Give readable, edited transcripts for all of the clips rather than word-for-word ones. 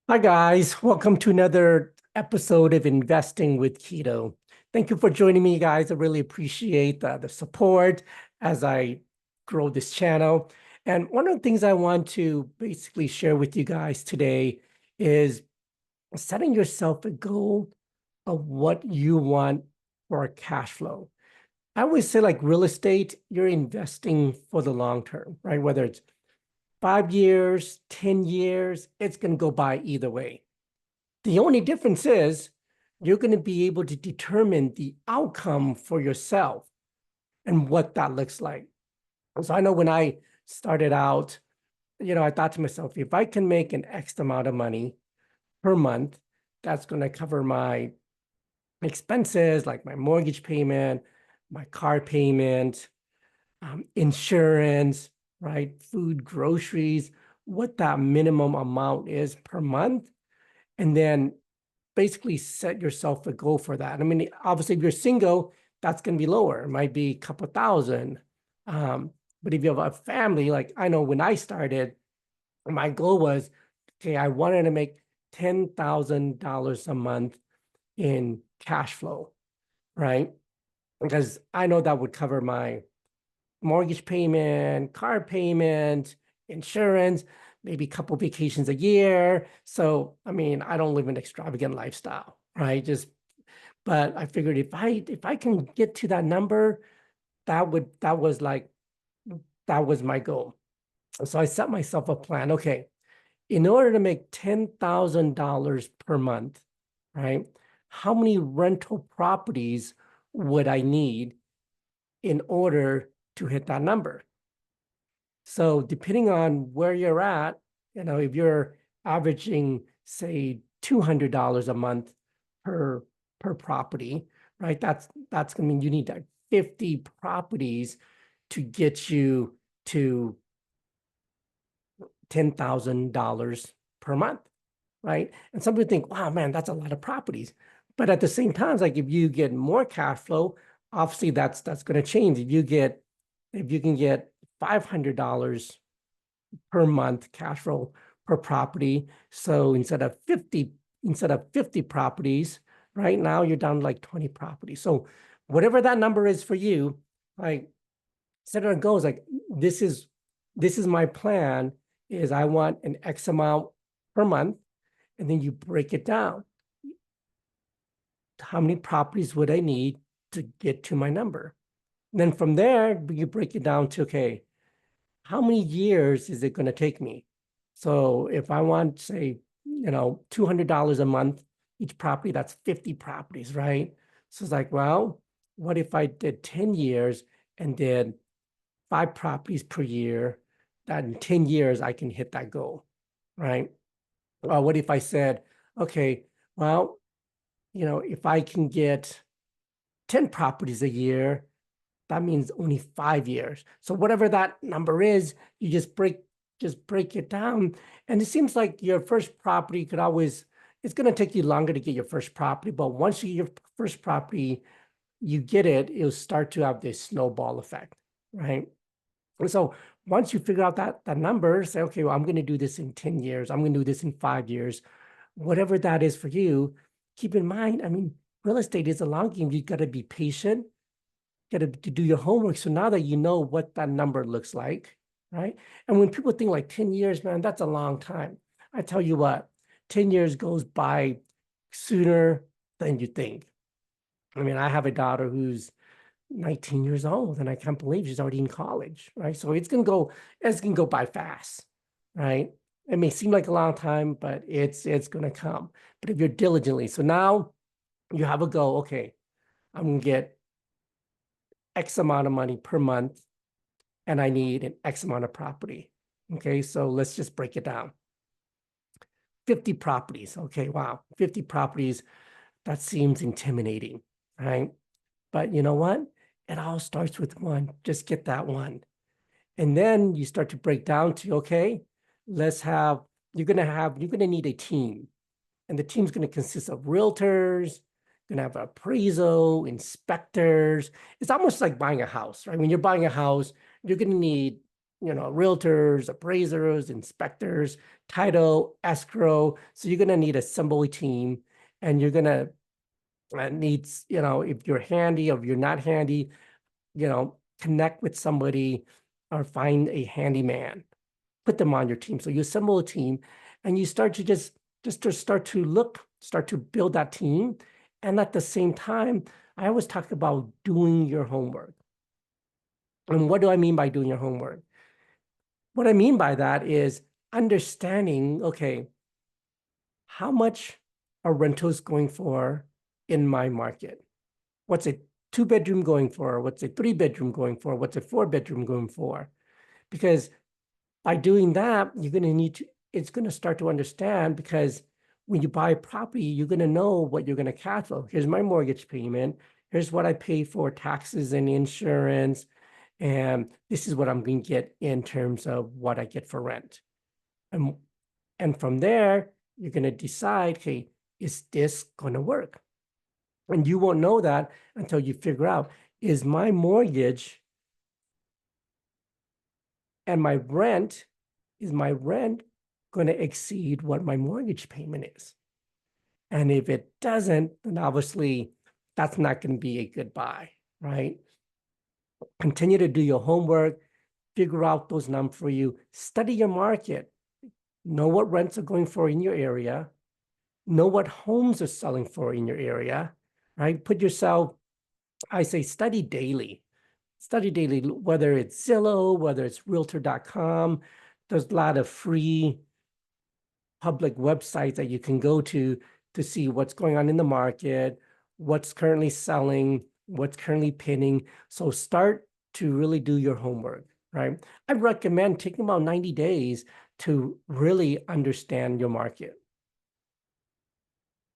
Hi, guys. Welcome to another episode of Investing with Quito. Thank you for joining me, guys. I really appreciate the support as I grow this channel. And one of the things I want to basically share with you guys today is setting yourself a goal of what you want for cash flow. I always say, like real estate, you're investing for the long term, right? Whether it's 5 years, 10 years, it's going to go by either way. The only difference is you're going to be able to determine the outcome for yourself and what that looks like. So I know when I started out, I thought to myself, if I can make an X amount of money per month, that's going to cover my expenses like my mortgage payment, my car payment, insurance, right? Food, groceries, what that minimum amount is per month. And then basically set yourself a goal for that. I mean, obviously, if you're single, that's going to be lower. It might be a couple thousand. But if you have a family, like I know when I started, my goal was, okay, I wanted to make $10,000 a month in cash flow, right? Because I know that would cover my mortgage payment, car payment, insurance, maybe a couple vacations a year. So, I mean, I don't live an extravagant lifestyle, right? But I figured if I can get to that number, that was my goal. So I set myself a plan. Okay, in order to make $10,000 per month, right? How many rental properties would I need in order to hit that number? So depending on where you're at, if you're averaging, say, $200 a month per property, right? That's gonna mean you need like 50 properties to get you to $10,000 per month, right? And some people think, wow, man, that's a lot of properties. But at the same time, it's like if you get more cash flow, obviously that's going to change. If you can get $500 per month cash flow per property, so instead of 50 properties, right now you're down to like 20 properties. So whatever that number is for you, like set a goal is like this is my plan is I want an X amount per month, and then you break it down. How many properties would I need to get to my number? And then from there, you break it down to, okay, how many years is it going to take me? So if I want, say, $200 a month, each property, that's 50 properties, right? So it's like, well, what if I did 10 years and did 5 properties per year? That in 10 years, I can hit that goal, right? Well, what if I said, okay, well, if I can get 10 properties a year, that means only 5 years. So whatever that number is, you just break it down. And it seems like your first property it's going to take you longer to get your first property, but once you get your first property, you get it, it'll start to have this snowball effect, right? And so once you figure out that number, say, okay, well, I'm going to do this in 10 years. I'm going to do this in 5 years. Whatever that is for you, keep in mind, I mean, real estate is a long game. You got to be patient, got to do your homework. So now that you know what that number looks like, right? And when people think like 10 years, man, that's a long time. I tell you what, 10 years goes by sooner than you think. I mean, I have a daughter who's 19 years old, and I can't believe she's already in college, right? So it's gonna go by fast, right? It may seem like a long time, but it's gonna come. But if you're diligently, so now you have a goal, okay, I'm gonna get X amount of money per month, and I need an X amount of property. Okay, so let's just break it down. 50 properties. Okay, wow, 50 properties. That seems intimidating, right? But you know what? It all starts with one. Just get that one. And then you start to break down to, okay, you're going to need a team. And the team's going to consist of realtors, going to have appraisal, inspectors. It's almost like buying a house, right? When you're buying a house, you're going to need realtors, appraisers, inspectors, title, escrow. So you're going to need a assembly team, and you're going to need, if you're handy or if you're not handy, connect with somebody or find a handyman, put them on your team. So you assemble a team and you start to just to start to build that team. And at the same time, I always talk about doing your homework. And what do I mean by doing your homework? What I mean by that is understanding, okay, how much are rentals going for in my market? What's a 2-bedroom going for? What's a 3-bedroom going for? What's a 4-bedroom going for? Because by doing that, you're going to it's going to start to understand, because when you buy a property, you're going to know what you're going to cash flow. Here's my mortgage payment. Here's what I pay for taxes and insurance. And this is what I'm going to get in terms of what I get for rent. And from there, you're going to decide, hey, is this going to work? And you won't know that until you figure out, is my mortgage and my rent going to exceed what my mortgage payment is? And if it doesn't, then obviously that's not going to be a good buy, right? Continue to do your homework, figure out those numbers for you, study your market, know what rents are going for in your area, know what homes are selling for in your area, right? Put yourself, I say, study daily, whether it's Zillow, whether it's realtor.com. There's a lot of free public websites that you can go to see what's going on in the market, what's currently selling, what's currently pinning. So start to really do your homework, right? I recommend taking about 90 days to really understand your market.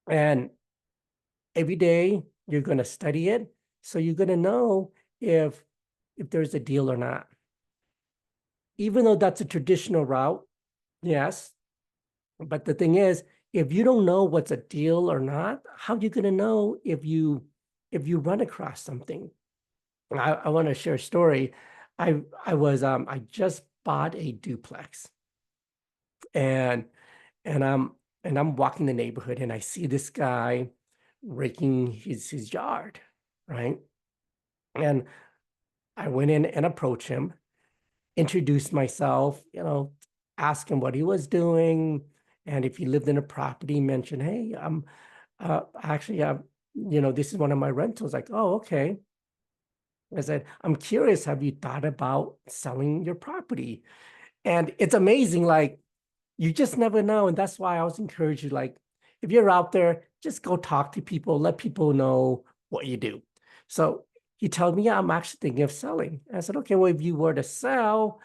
And every day you're going to study it. So you're going to know if there's a deal or not. Even though that's a traditional route, yes. But the thing is, if you don't know what's a deal or not, how are you going to know if you run across something? I want to share a story. I just bought a duplex, and and I'm walking the neighborhood, and I see this guy raking his yard, right? And I went in and approached him, introduced myself, asked him what he was doing, and if he lived in a property, mentioned, hey, I'm actually, this is one of my rentals. Like, oh, okay. I said, I'm curious, have you thought about selling your property? And it's amazing, like, you just never know. And that's why I always encourage you, like, if you're out there, just go talk to people, let people know what you do. So he told me, yeah, I'm actually thinking of selling. I said, okay, well, if you were to sell,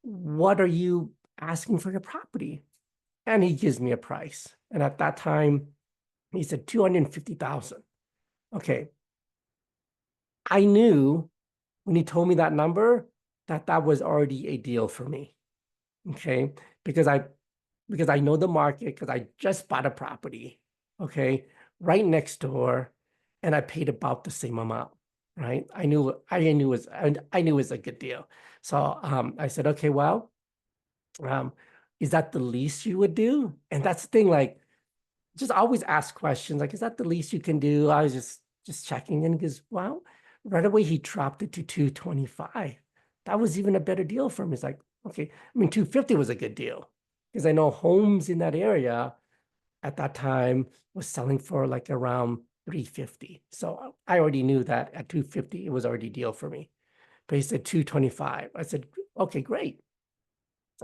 what are you asking for your property? And he gives me a price. And at that time, he said 250,000. Okay. I knew when he told me that number that was already a deal for me. Okay. Because I know the market, because I just bought a property, okay, right next door, and I paid about the same amount, right? I knew it was a good deal. So I said, okay, well, is that the least you would do? And that's the thing, like, just always ask questions, like, is that the least you can do? I was just checking in, because, well, right away he dropped it to 225. That was even a better deal for me. It's like, okay, I mean, 250 was a good deal, because I know homes in that area at that time was selling for like around 350. So I already knew that at 250, it was already a deal for me. But he said 225. I said, okay, great.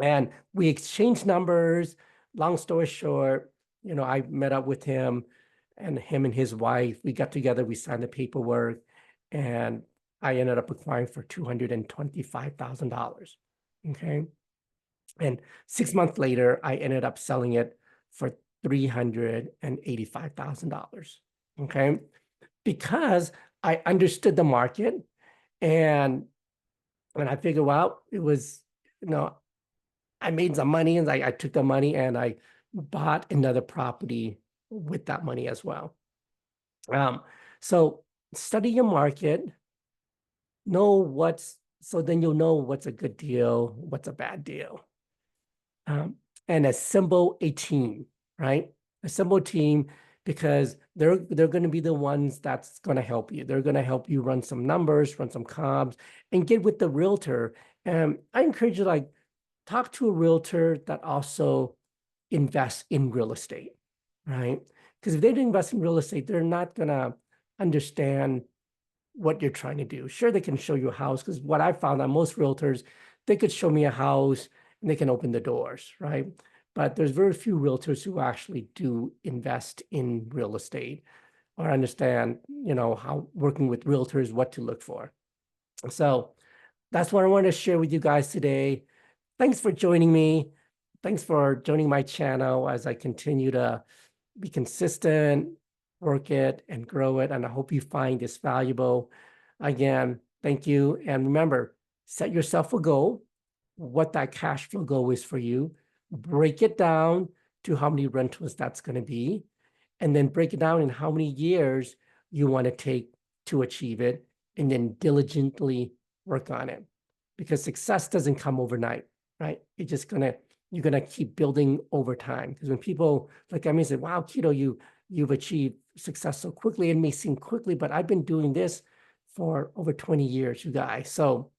And we exchanged numbers. Long story short, I met up with him and his wife. We got together, we signed the paperwork, and I ended up acquiring for $225,000. Okay. And 6 months later, I ended up selling it for $385,000. Okay. Because I understood the market, and when I figured, well, it was, I made some money, and I took the money and I bought another property with that money as well. So study your market, know what's So then you'll know what's a good deal, what's a bad deal. Um, and assemble a team, right? Assemble a team because they're going to be the ones that's going to help you. They're going to help you run some numbers, run some comps, and get with the realtor. And I encourage you to like talk to a realtor that also invests in real estate, right? Because if they don't invest in real estate, they're not going to understand what you're trying to do. Sure, they can show you a house because what I found on most realtors, they could show me a house and they can open the doors, right? But there's very few realtors who actually do invest in real estate or understand, how working with realtors, what to look for. So that's what I wanted to share with you guys today. Thanks for joining me. Thanks for joining my channel as I continue to be consistent, work it, and grow it. And I hope you find this valuable. Again, thank you. And remember, set yourself a goal, what that cash flow goal is for you. Break it down to how many rentals that's going to be, and then break it down in how many years you want to take to achieve it, and then diligently work on it. Because success doesn't come overnight, right? You're gonna keep building over time. Because when people like I say, wow, Quito, you've achieved success so quickly. It may seem quickly, but I've been doing this for over 20 years, you guys. So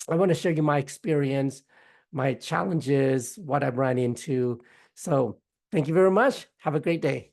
I want to share you my experience, my challenges, what I've run into. So thank you very much. Have a great day.